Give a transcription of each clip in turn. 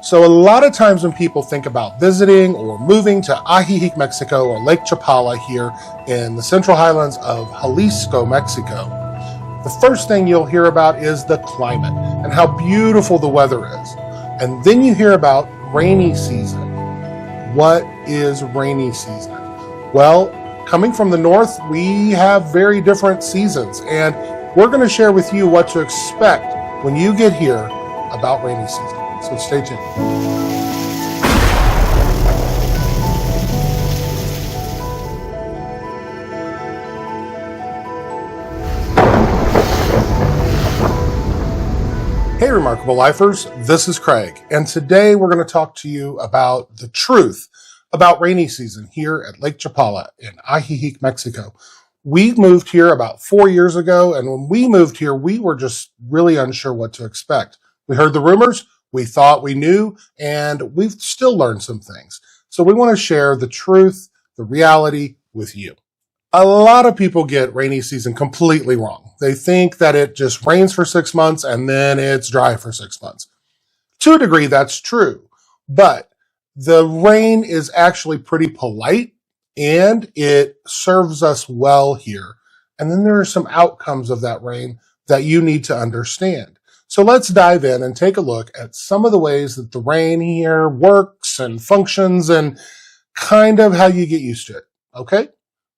So a lot of times when people think about visiting or moving to Ajijic, Mexico, or Lake Chapala here in the Central Highlands of Jalisco, Mexico, the first thing you'll hear about is the climate and how beautiful the weather is. And then you hear about rainy season. What is rainy season? Well, coming from the north, we have very different seasons, and we're going to share with you what to expect when you get here about rainy season. So stay tuned. Hey, Remarkable Lifers, this is Craig, and today we're going to talk to you about the truth about rainy season here at Lake Chapala in Ajijic, Mexico. We moved here about 4 years ago, and when we moved here, we were just really unsure what to expect. We heard the rumors, we thought we knew, and we've still learned some things. So we want to share the truth, the reality with you. A lot of people get rainy season completely wrong. They think that it just rains for 6 months and then it's dry for 6 months. To a degree, that's true, but the rain is actually pretty polite and it serves us well here. And then there are some outcomes of that rain that you need to understand. So let's dive in and take a look at some of the ways that the rain here works and functions and kind of how you get used to it. Okay?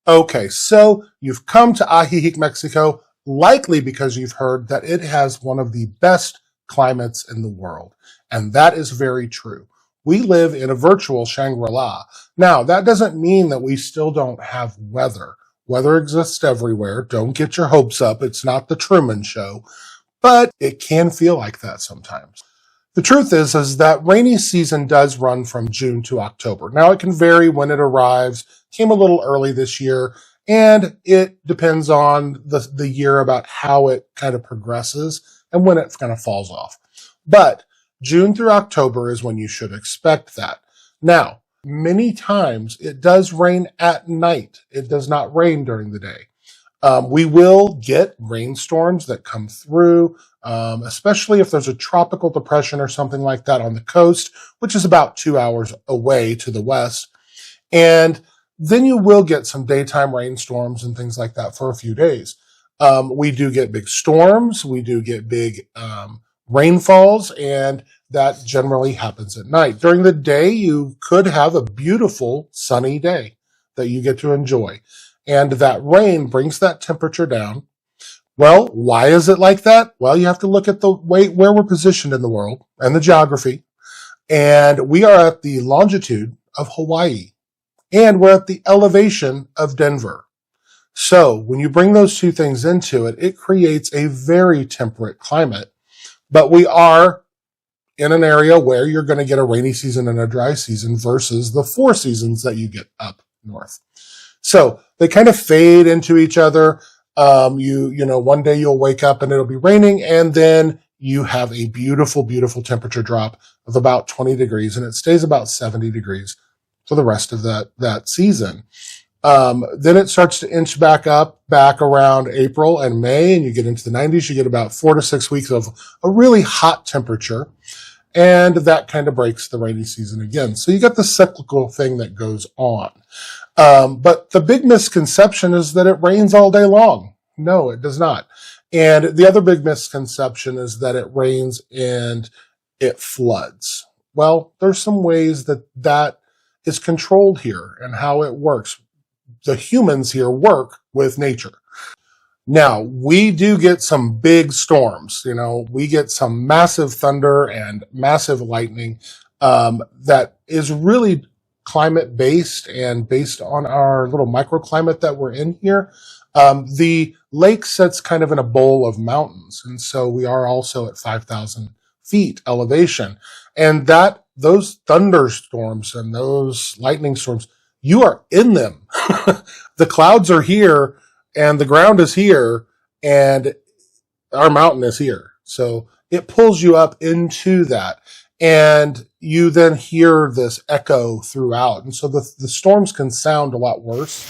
Okay, so you've come to Ajijic, Mexico, likely because you've heard that it has one of the best climates in the world. And that is very true. We live in a virtual Shangri-La. Now, that doesn't mean that we still don't have weather. Weather exists everywhere. Don't get your hopes up. It's not the Truman Show. But it can feel like that sometimes. The truth is that rainy season does run from June to October. Now, it can vary when it arrives. Came a little early this year, and it depends on the year about how it kind of progresses and when it kind of falls off. But June through October is when you should expect that. Now, many times it does rain at night. It does not rain during the day. We will get rainstorms that come through, especially if there's a tropical depression or something like that on the coast, which is about 2 hours away to the west. And then you will get some daytime rainstorms and things like that for a few days. We do get big storms. We do get big rainfalls, and that generally happens at night. During the day, you could have a beautiful sunny day that you get to enjoy. And that rain brings that temperature down. Well, why is it like that? Well, you have to look at the way where we're positioned in the world and the geography. And we are at the longitude of Hawaii. And we're at the elevation of Denver. So when you bring those two things into it, it creates a very temperate climate. But we are in an area where you're going to get a rainy season and a dry season versus the 4 seasons that you get up north. So they kind of fade into each other. You know, one day you'll wake up and it'll be raining, and then you have a beautiful, beautiful temperature drop of about 20 degrees, and it stays about 70 degrees for the rest of that season. Then it starts to inch back up, back around April and May, and you get into the 90s. You get about 4 to 6 weeks of a really hot temperature, and that kind of breaks the rainy season again. So you got the cyclical thing that goes on. But the big misconception is that it rains all day long. No, it does not. And the other big misconception is that it rains and it floods. Well, there's some ways that is controlled here and how it works. The humans here work with nature. Now, we do get some big storms. You know, we get some massive thunder and massive lightning that is really climate-based and based on our little microclimate that we're in here. The lake sits kind of in a bowl of mountains, and so we are also at 5,000 feet elevation. And those thunderstorms and those lightning storms, you are in them. The clouds are here, and the ground is here, and our mountain is here. So it pulls you up into that. And you then hear this echo throughout. And so the storms can sound a lot worse.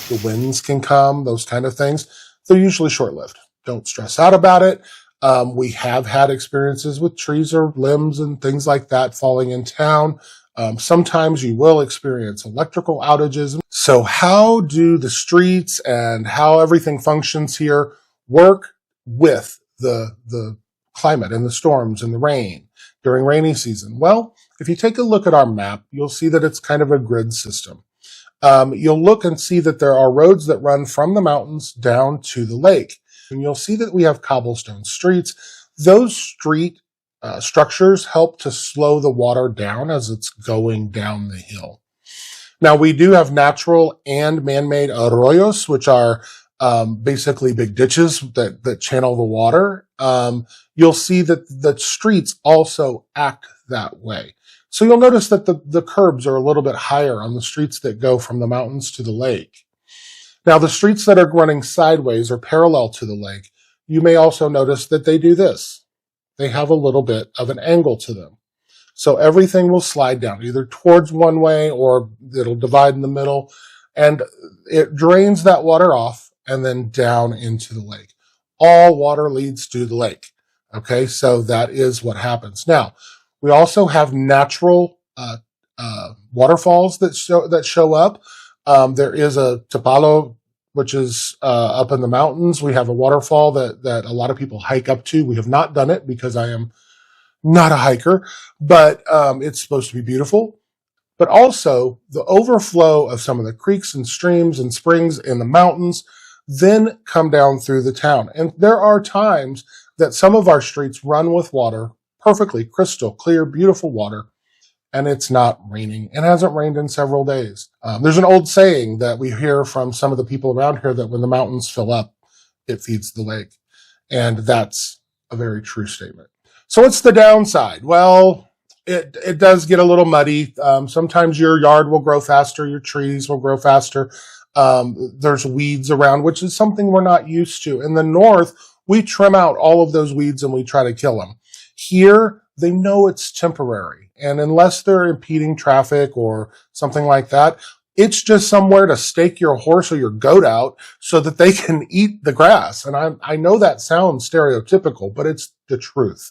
The winds can come, those kind of things. They're usually short-lived. Don't stress out about it. We have had experiences with trees or limbs and things like that falling in town. Sometimes you will experience electrical outages. So how do the streets and how everything functions here work with the climate and the storms and the rain during rainy season? Well, if you take a look at our map, you'll see that it's kind of a grid system. You'll look and see that there are roads that run from the mountains down to the lake. And you'll see that we have cobblestone streets. Those street structures help to slow the water down as it's going down the hill. Now, we do have natural and man-made arroyos, which are basically big ditches that channel the water. You'll see that the streets also act that way. So you'll notice that the curbs are a little bit higher on the streets that go from the mountains to the lake. Now, the streets that are running sideways or parallel to the lake, you may also notice that they do this. They have a little bit of an angle to them. So everything will slide down either towards one way or it'll divide in the middle, and it drains that water off and then down into the lake. All water leads to the lake. Okay, so that is what happens. Now, we also have natural waterfalls that show up. There is a Chapala, which is up in the mountains. We have a waterfall that a lot of people hike up to. We have not done it because I am not a hiker, but it's supposed to be beautiful. But also the overflow of some of the creeks and streams and springs in the mountains then come down through the town. And there are times that some of our streets run with water, perfectly crystal clear, beautiful water, and it's not raining. It hasn't rained in several days. There's an old saying that we hear from some of the people around here that when the mountains fill up, it feeds the lake. And that's a very true statement. So what's the downside? Well, it does get a little muddy. Sometimes your yard will grow faster, your trees will grow faster. There's weeds around, which is something we're not used to. In the north, we trim out all of those weeds and we try to kill them. Here, they know it's temporary. And unless they're impeding traffic or something like that, it's just somewhere to stake your horse or your goat out so that they can eat the grass. And I know that sounds stereotypical, but it's the truth.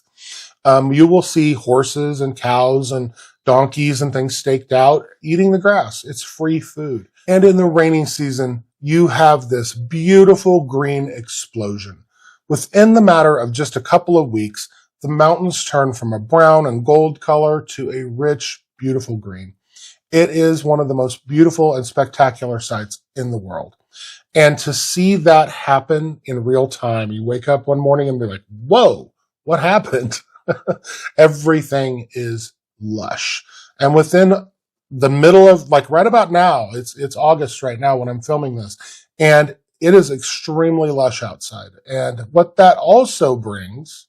You will see horses and cows and donkeys and things staked out eating the grass. It's free food. And in the rainy season, you have this beautiful green explosion. Within the matter of just a couple of weeks, the mountains turn from a brown and gold color to a rich, beautiful green. It is one of the most beautiful and spectacular sights in the world. And to see that happen in real time, you wake up one morning and be like, whoa, what happened? Everything is lush. And within the middle of, like right about now, it's August right now when I'm filming this, and it is extremely lush outside. And what that also brings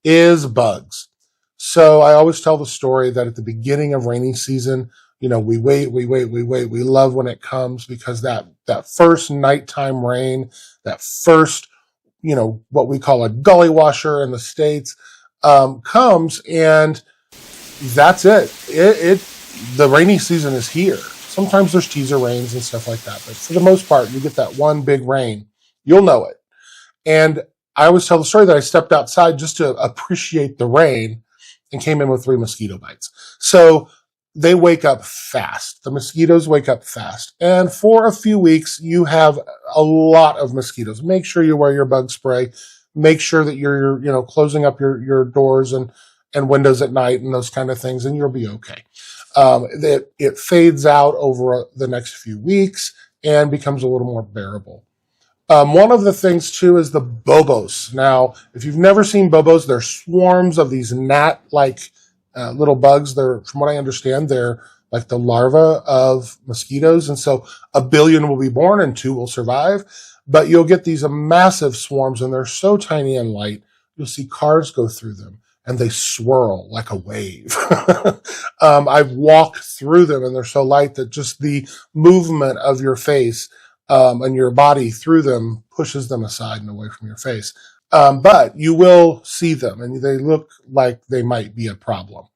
is bugs. So I always tell the story that at the beginning of rainy season, we wait. We love when it comes because that first nighttime rain, that first, what we call a gully washer in the States, comes, and that's it. The rainy season is here. Sometimes there's teaser rains and stuff like that, but for the most part, you get that one big rain, you'll know it. And I always tell the story that I stepped outside just to appreciate the rain and came in with 3 mosquito bites. So they wake up fast. The mosquitoes wake up fast. And for a few weeks, you have a lot of mosquitoes. Make sure you wear your bug spray. Make sure that you're closing up your doors and windows at night and those kind of things, and you'll be okay. It fades out over the next few weeks and becomes a little more bearable. One of the things, too, is the Bobos. Now, if you've never seen Bobos, they're swarms of these gnat-like little bugs. From what I understand, they're like the larvae of mosquitoes. And so 1 billion will be born and 2 will survive. But you'll get these massive swarms, and they're so tiny and light, you'll see cars go through them, and they swirl like a wave. I've walked through them, and they're so light that just the movement of your face and your body through them pushes them aside and away from your face. But you will see them, and they look like they might be a problem.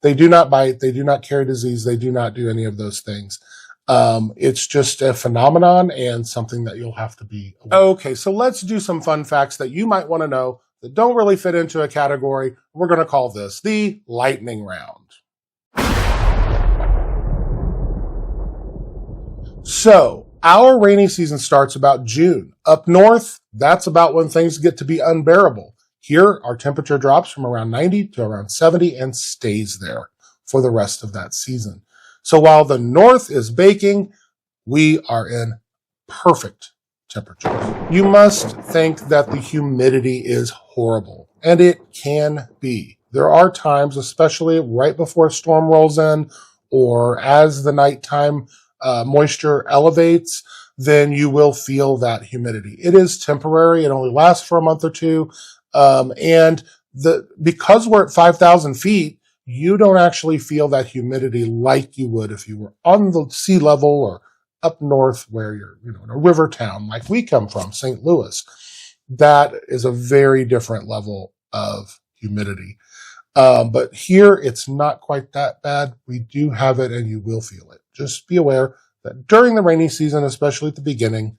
They do not bite. They do not carry disease. They do not do any of those things. It's just a phenomenon and something that you'll have to be aware of. Okay, so let's do some fun facts that you might want to know that don't really fit into a category. We're going to call this the lightning round. So our rainy season starts about June. Up north, that's about when things get to be unbearable. Here, our temperature drops from around 90 to around 70 and stays there for the rest of that season. So while the north is baking, we are in perfect temperatures. You must think that the humidity is horrible, and it can be. There are times, especially right before a storm rolls in or as the nighttime moisture elevates, then you will feel that humidity. It is temporary. It only lasts for a month or two. Because we're at 5,000 feet, you don't actually feel that humidity like you would if you were on the sea level or up north where you're, in a river town like we come from, St. Louis. That is a very different level of humidity. But here it's not quite that bad. We do have it and you will feel it. Just be aware that during the rainy season, especially at the beginning,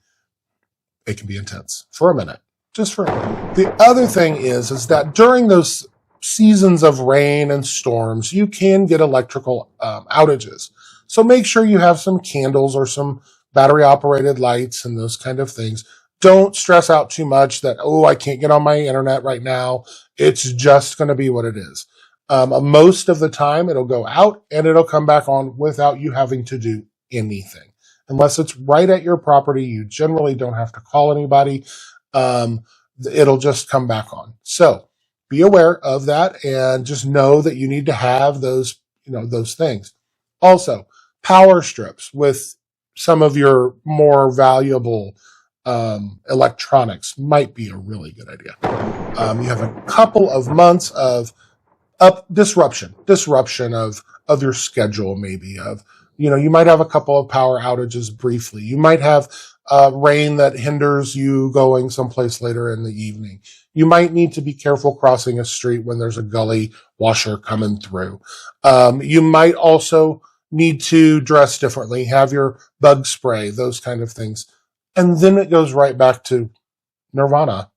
it can be intense for a minute, just for a minute. The other thing is that during those seasons of rain and storms, you can get electrical outages. So make sure you have some candles or some battery operated lights and those kind of things. Don't stress out too much that, I can't get on my internet right now. It's just going to be what it is. Most of the time it'll go out and it'll come back on without you having to do anything. Unless it's right at your property, you generally don't have to call anybody. It'll just come back on. So be aware of that and just know that you need to have those things. Also, power strips with some of your more valuable electronics might be a really good idea. You have a couple of months of disruption of your schedule, maybe you might have a couple of power outages briefly. You might have rain that hinders you going someplace later in the evening. You might need to be careful crossing a street when there's a gully washer coming through. You might also need to dress differently, have your bug spray, those kind of things. And then it goes right back to nirvana.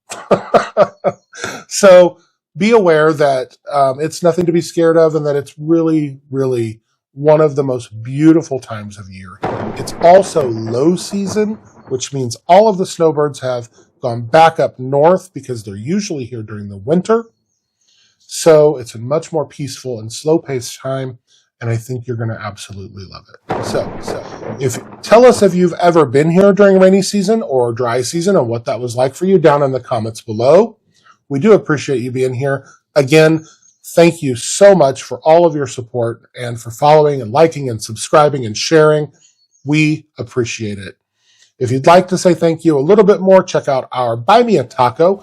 So be aware that it's nothing to be scared of and that it's really, really one of the most beautiful times of year. It's also low season, which means all of the snowbirds have gone back up north because they're usually here during the winter. So it's a much more peaceful and slow-paced time, and I think you're going to absolutely love it. So tell us if you've ever been here during rainy season or dry season and what that was like for you down in the comments below. We do appreciate you being here. Again, thank you so much for all of your support and for following and liking and subscribing and sharing. We appreciate it. If you'd like to say thank you a little bit more, check out our Buy Me a Taco.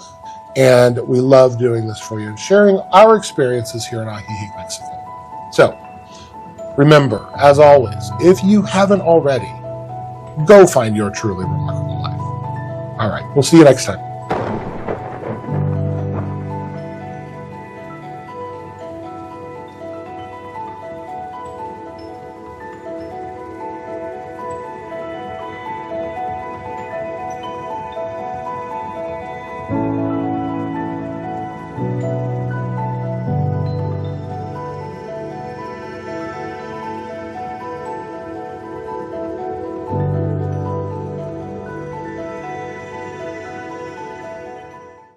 And we love doing this for you and sharing our experiences here in Ajijic, Mexico. So remember, as always, if you haven't already, go find your truly remarkable life. All right, we'll see you next time.